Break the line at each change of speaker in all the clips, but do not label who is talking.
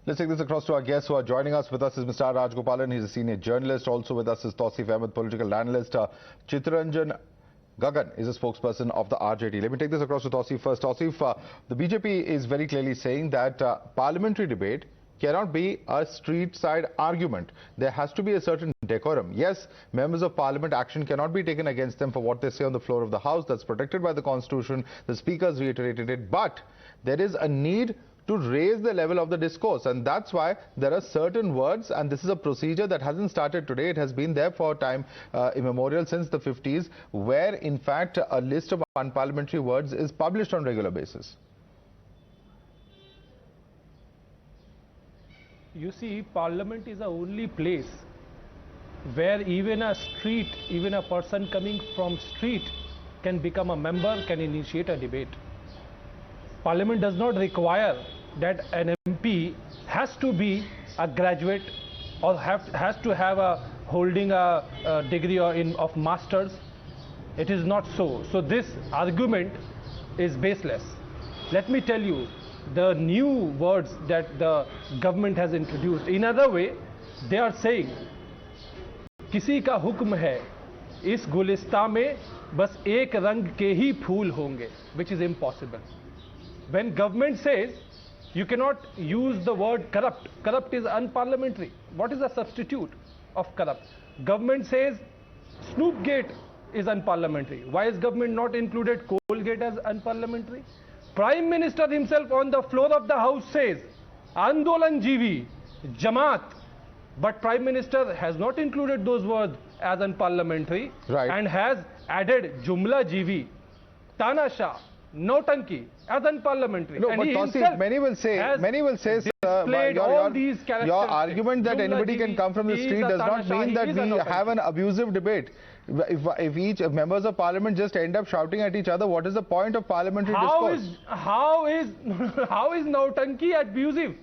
Let's take this across to our guests who are joining us. With us is Mr. Rajagopalan. He's a senior journalist. Also with us is Touseef Ahmed, political analyst. Chittaranjan Gagan is a spokesperson of the RJD. Let me take this across to Touseef first. Touseef, the BJP is very clearly saying that parliamentary debate cannot be a street side argument. There has to be a certain decorum. Yes, members of parliament, action cannot be taken against them for what they say on the floor of the house. That's protected by the constitution. The speakers reiterated it. But there is a need to raise the level of the discourse, and that's why there are certain words, and this is a procedure that hasn't started today. It has been there for time immemorial, since the 50s, where in fact a list of unparliamentary words is published on regular basis.
You see, Parliament is the only place where even a person coming from street can become a member, can initiate a debate. Parliament does not require that an MP has to be a graduate or has to have holding a degree of masters. It is not so. So this argument is baseless. Let me tell you the new words that the government has introduced. In other way, they are saying, किसी का हुक्म है इस गुलिस्ता में बस एक रंग के ही फूल होंगे, which is impossible. When government says you cannot use the word corrupt, corrupt is unparliamentary. What is the substitute of corrupt? Government says Snoopgate is unparliamentary. Why is government not included Colgate as unparliamentary? Prime Minister himself on the floor of the house says Andolanjeevi, Jamaat, but Prime Minister has not included those words as unparliamentary, and has added jumlajeevi, tanasha, Nautanki as unparliamentary.
No,
and
but Touseef, many will say, your argument that anybody can come from the street does not mean that we have an abusive debate. If each members of parliament just end up shouting at each other, what is the point of parliamentary discourse?
How is Nautanki abusive?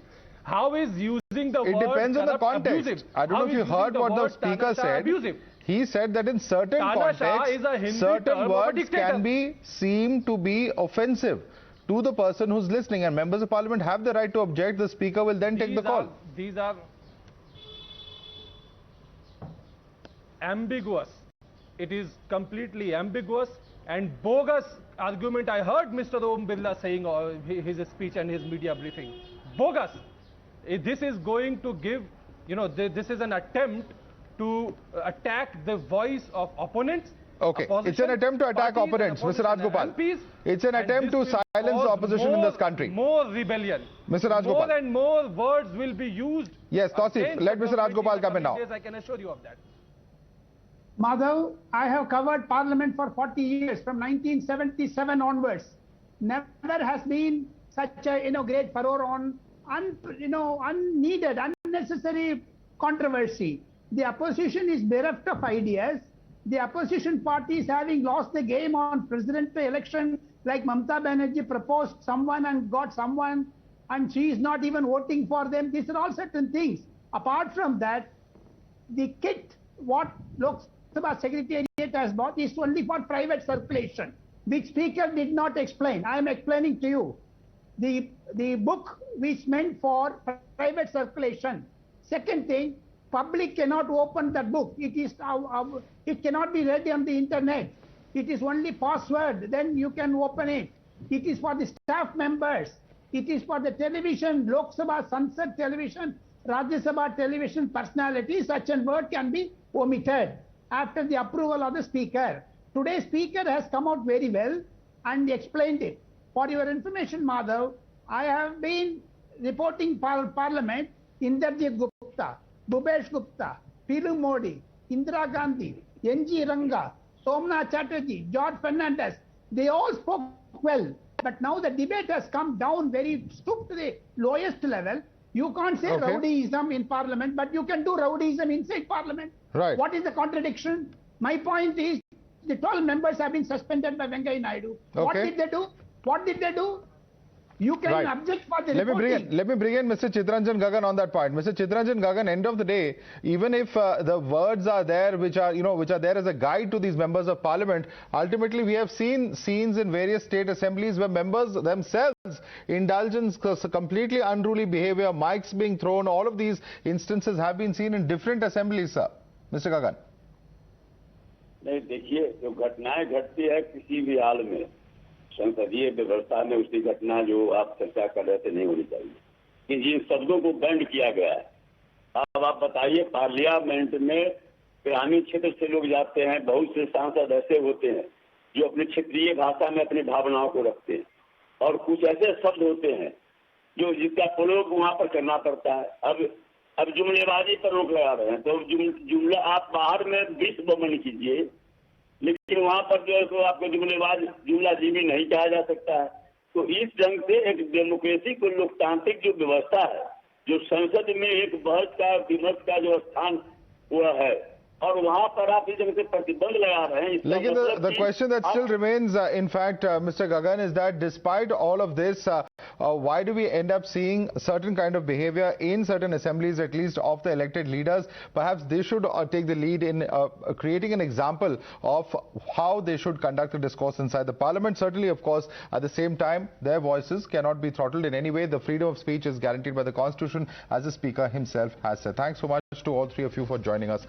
How is using the word
It depends on the context.
Abusive?
I don't know if you heard what the speaker said.
Abusive?
He said that in certain contexts, certain words can be seem to be offensive to the person who's listening, and members of parliament have the right to object. The speaker will then take the call.
These are ambiguous. It is completely ambiguous and bogus argument. I heard Mr. Om Birla saying his speech and his media briefing. Bogus. This is going to give, this is an attempt to attack the voice of opponents.
Okay, it's an attempt to attack opponents, Mr. Rajagopalan. It's an attempt to silence the opposition in this counther.
More rebellion.
Mr. Rajagopalan.
More and more words will be used.
Yes, Touseef, let Mr. Rajagopalan come in now.
I can assure you of that.
Madhav, I have covered Parliament for 40 years, from 1977 onwards. Never has been such a great furor on unneeded, unnecessary controversy. The opposition is bereft of ideas. The opposition parties, having lost the game on presidential election, like Mamata Banerjee proposed someone and got someone, and she is not even voting for them. These are all certain things. Apart from that, the kit, what Lok Sabha Secretariat has bought, is only for private circulation, which Speaker did not explain. I am explaining to you. The book which meant for private circulation. Second thing, public cannot open that book. It cannot be read on the internet. It is only password, then you can open it. It is for the staff members. It is for the television, Lok Sabha, Sansad television, Rajya Sabha television personalities. Such a word can be omitted after the approval of the speaker. Today's speaker has come out very well and explained it. For your information, Madhav, I have been reporting Parliament, Inderjit Gupta, Bhupesh Gupta, Pilu Modi, Indira Gandhi, N.G. Ranga, Somnath Chatterjee, George Fernandez. They all spoke well. But now the debate has come down stooped to the lowest level. You can't say rowdyism in Parliament, but you can do rowdyism inside Parliament.
Right.
What is the contradiction? My point is, the 12 members have been suspended by Venkaiah Naidu.
Okay.
What did they do? What did they do? You can object for the reporting.
Let me bring in Mr. Chittaranjan Gagan on that point. Mr. Chittaranjan Gagan, end of the day, even if the words are there, which are there as a guide to these members of parliament, ultimately we have seen scenes in various state assemblies where members themselves indulge in completely unruly behavior, mics being thrown. All of these instances have been seen in different assemblies, sir. Mr. Gagan.
नहीं, देखिए, जो घटनाएं घटती है किसी भी हाल में संसदीय व्यवस्था में उसकी घटना जो आप चर्चा कर रहे थे नहीं होनी चाहिए, कि जिन शब्दों को बैंड किया गया है। अब आप बताइए, पार्लियामेंट में ग्रामीण क्षेत्र से लोग जाते हैं, बहुत से सांसद ऐसे होते हैं जो अपनी क्षेत्रीय भाषा में अपनी भावनाओं को रखते हैं, और कुछ ऐसे शब्द होते हैं जो जिसका प्रयोग वहां पर करना पड़ता है। अब जुमलेबाजी पर रोक लगा रहे हैं, तो जुमला आप बाहर में 20 बमन कीजिए, लेकिन वहां पर जो है तो आपको जुमलाजीवी नहीं कहा जा सकता है। तो इस ढंग से एक डेमोक्रेसी को लोकतांत्रिक जो व्यवस्था है, जो संसद में एक बहस का विमर्श का जो स्थान हुआ है, और वहां पर आप इस ढंग से प्रतिबंध लगा रहे हैं।
लेकिन the question that still remains, in fact, Mr. Gagan, is that despite all of this, why do we end up seeing certain kind of behavior in certain assemblies, at least of the elected leaders? Perhaps they should take the lead in creating an example of how they should conduct a discourse inside the parliament. Certainly, of course, at the same time, their voices cannot be throttled in any way. The freedom of speech is guaranteed by the Constitution, as the Speaker himself has said. Thanks so much to all three of you for joining us.